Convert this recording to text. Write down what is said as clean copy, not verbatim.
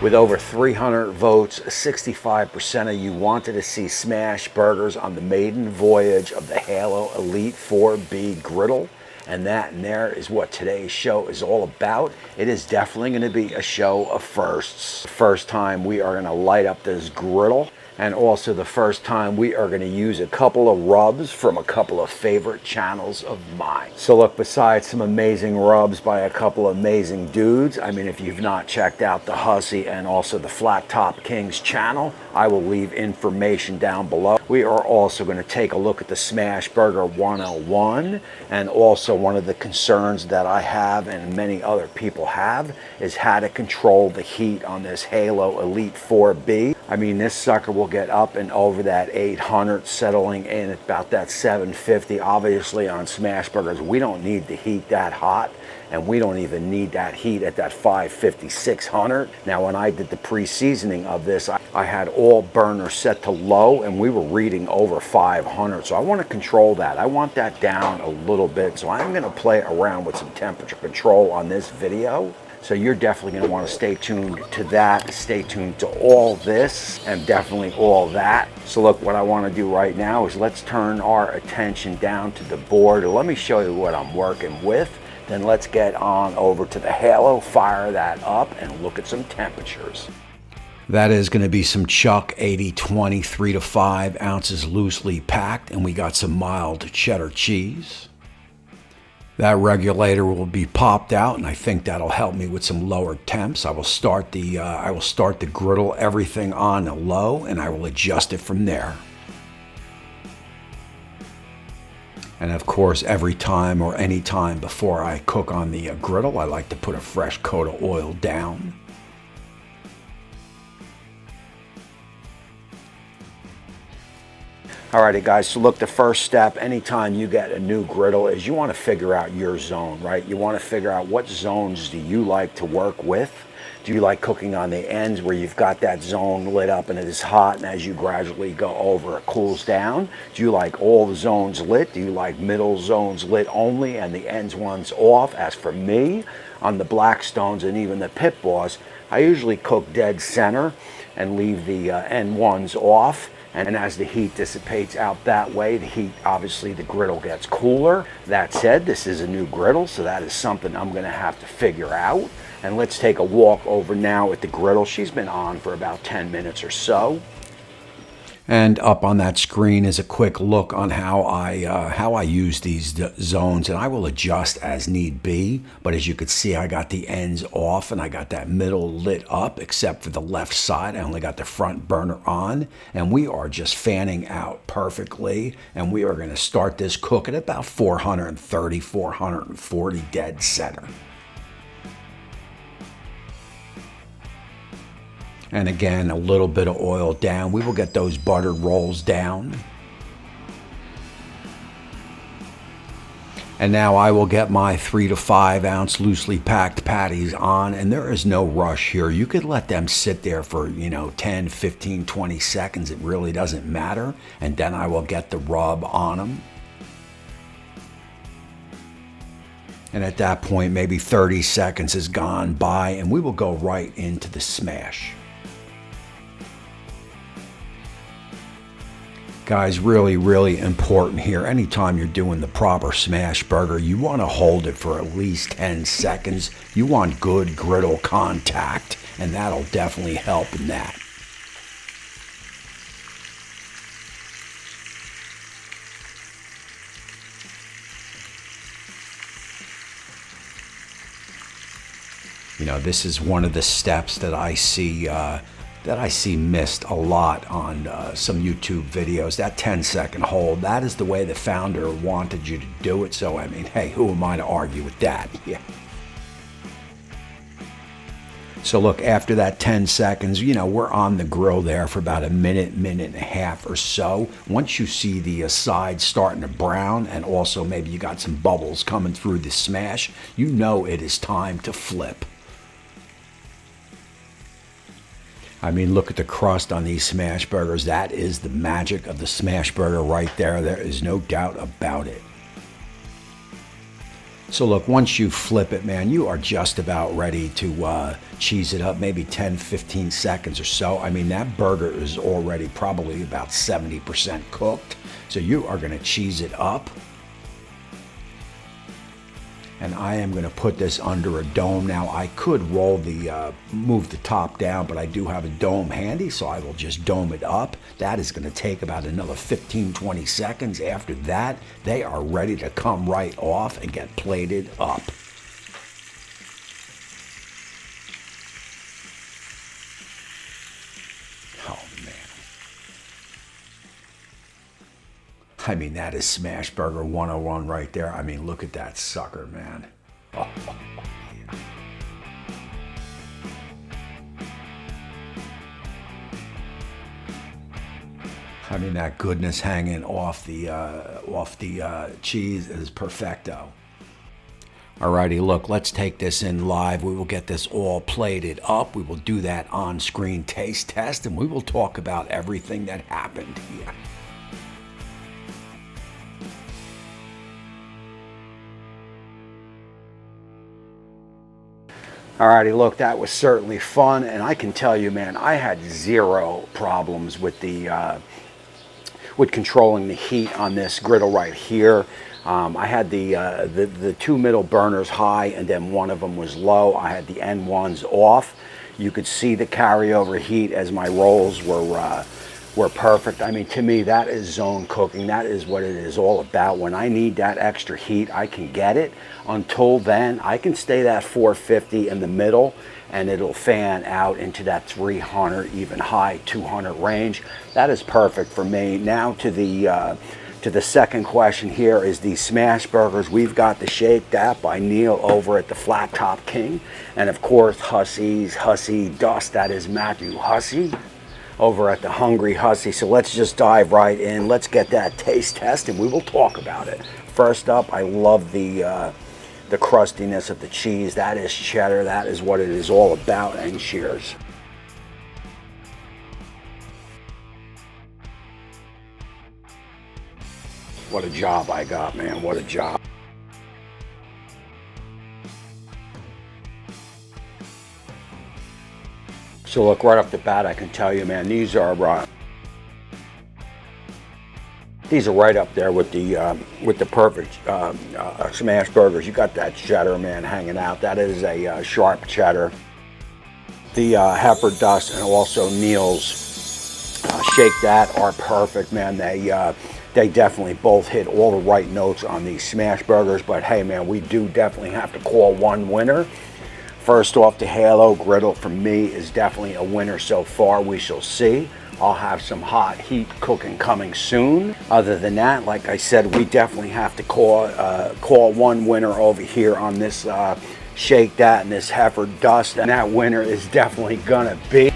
With over 300 votes, 65% of you wanted to see Smashburgers on the maiden voyage of the Halo Elite4b Griddle. And that and there is what today's show is all about. It is definitely going to be a show of firsts. First time we are going to light up this griddle. And also the first time we are going to use a couple of rubs from a couple of favorite channels of mine. So look, besides some amazing rubs by a couple of amazing dudes, I mean, if you've not checked out the Hussy and also the Flat Top Kings channel, I will leave information down below. We are also going to take a look at the Smashburger 101, and also one of the concerns that I have and many other people have is how to control the heat on this Halo Elite4b. I mean, this sucker will get up and over that 800, settling in at about that 750. Obviously on Smashburgers, we don't need the heat that hot, and we don't even need that heat at that 550, 600. Now, when I did the pre-seasoning of this, I had all burners set to low, and we were reading over 500. So I want to control that. I want that down a little bit. So I'm going to play around with some temperature control on this video. So you're definitely going to want to stay tuned to that, stay tuned to all this, and definitely all that. So look, what I want to do right now is let's turn our attention down to the board. Let me show you what I'm working with. Then let's get on over to the Halo, fire that up, and look at some temperatures. That is going to be some Chuck 80/20, 3 to 5 ounces loosely packed, and we got some mild cheddar cheese. That regulator will be popped out, and I think that'll help me with some lower temps. I will start the griddle, everything on a low, and I will adjust it from there. And of course, every time or any time before I cook on the griddle, I like to put a fresh coat of oil down. Alrighty guys, so look, the first step anytime you get a new griddle is you want to figure out your zone, right? You want to figure out what zones do you like to work with. Do you like cooking on the ends where you've got that zone lit up and it is hot, and as you gradually go over it cools down? Do you like all the zones lit? Do you like middle zones lit only and the ends ones off? As for me, on the Blackstones and even the Pit Boss, I usually cook dead center and leave the end ones off. And as the heat dissipates out that way, obviously the griddle gets cooler. That said, this is a new griddle, so that is something I'm going to have to figure out. And let's take a walk over now at the griddle. She's been on for about 10 minutes or so. And up on that screen is a quick look on how I use these zones, and I will adjust as need be. But as you can see, I got the ends off and I got that middle lit up, except for the left side. I only got the front burner on, and we are just fanning out perfectly. And we are going to start this cook at about 430, 440 dead center. And again, a little bit of oil down. We will get those buttered rolls down. And now I will get my 3 to 5 ounce loosely packed patties on, and there is no rush here. You could let them sit there for, 10, 15, 20 seconds. It really doesn't matter. And then I will get the rub on them. And at that point, maybe 30 seconds has gone by, and we will go right into the smash. Guys, really, really important here. Anytime you're doing the proper smash burger, you want to hold it for at least 10 seconds. You want good griddle contact, and that'll definitely help in that. This is one of the steps that I see missed a lot on some YouTube videos. That 10-second hold, that is the way the founder wanted you to do it. So, I mean, hey, who am I to argue with that? Yeah. So look, after that 10 seconds, we're on the grill there for about a minute, minute and a half or so. Once you see the sides starting to brown, and also maybe you got some bubbles coming through the smash, it is time to flip. I mean, look at the crust on these smash burgers. That is the magic of the smash burger right there. There is no doubt about it. So look, once you flip it, man, you are just about ready to cheese it up, maybe 10, 15 seconds or so. I mean, that burger is already probably about 70% cooked. So you are gonna cheese it up. And I am gonna put this under a dome. Now, I could roll move the top down, but I do have a dome handy, so I will just dome it up. That is gonna take about another 15, 20 seconds. After that, they are ready to come right off and get plated up. Oh, man. I mean, that is Smashburger 101 right there. I mean, look at that sucker, man. Oh, yeah. I mean, that goodness hanging off the cheese is perfecto. Alrighty, look, let's take this in live. We will get this all plated up. We will do that on-screen taste test, and we will talk about everything that happened here. Alrighty, look, that was certainly fun, and I can tell you, man, I had zero problems with with controlling the heat on this griddle right here. I had the two middle burners high, and then one of them was low. I had the end ones off. You could see the carryover heat as my rolls were perfect. I mean, to me, that is zone cooking. That is what it is all about. When I need that extra heat, I can get it. Until then, I can stay that 450 in the middle, and it'll fan out into that 300, even high 200 range. That is perfect for me. Now to the second question here is the Smashburgers. We've got the Shake That by Neil over at the Flat Top King. And of course, Hussy Dust, that is Matthew Hussey over at the Hungry Hussy. So let's just dive right in. Let's get that taste test and we will talk about it. First up, I love the crustiness of the cheese. That is cheddar. That is what it is all about. And cheers. What a job I got, man. What a job. So look, right off the bat, I can tell you, man, these are right up there with the perfect smash burgers. You got that cheddar, man, hanging out. That is a sharp cheddar. The heifer dust and also Neil's Shake That are perfect, man. They definitely both hit all the right notes on these smash burgers. But hey, man, we do definitely have to call one winner. First off, the Halo Griddle for me is definitely a winner so far. We shall see. I'll have some hot heat cooking coming soon. Other than that, like I said, we definitely have to call one winner over here on this Shake That and this heifer dust. And that winner is definitely gonna be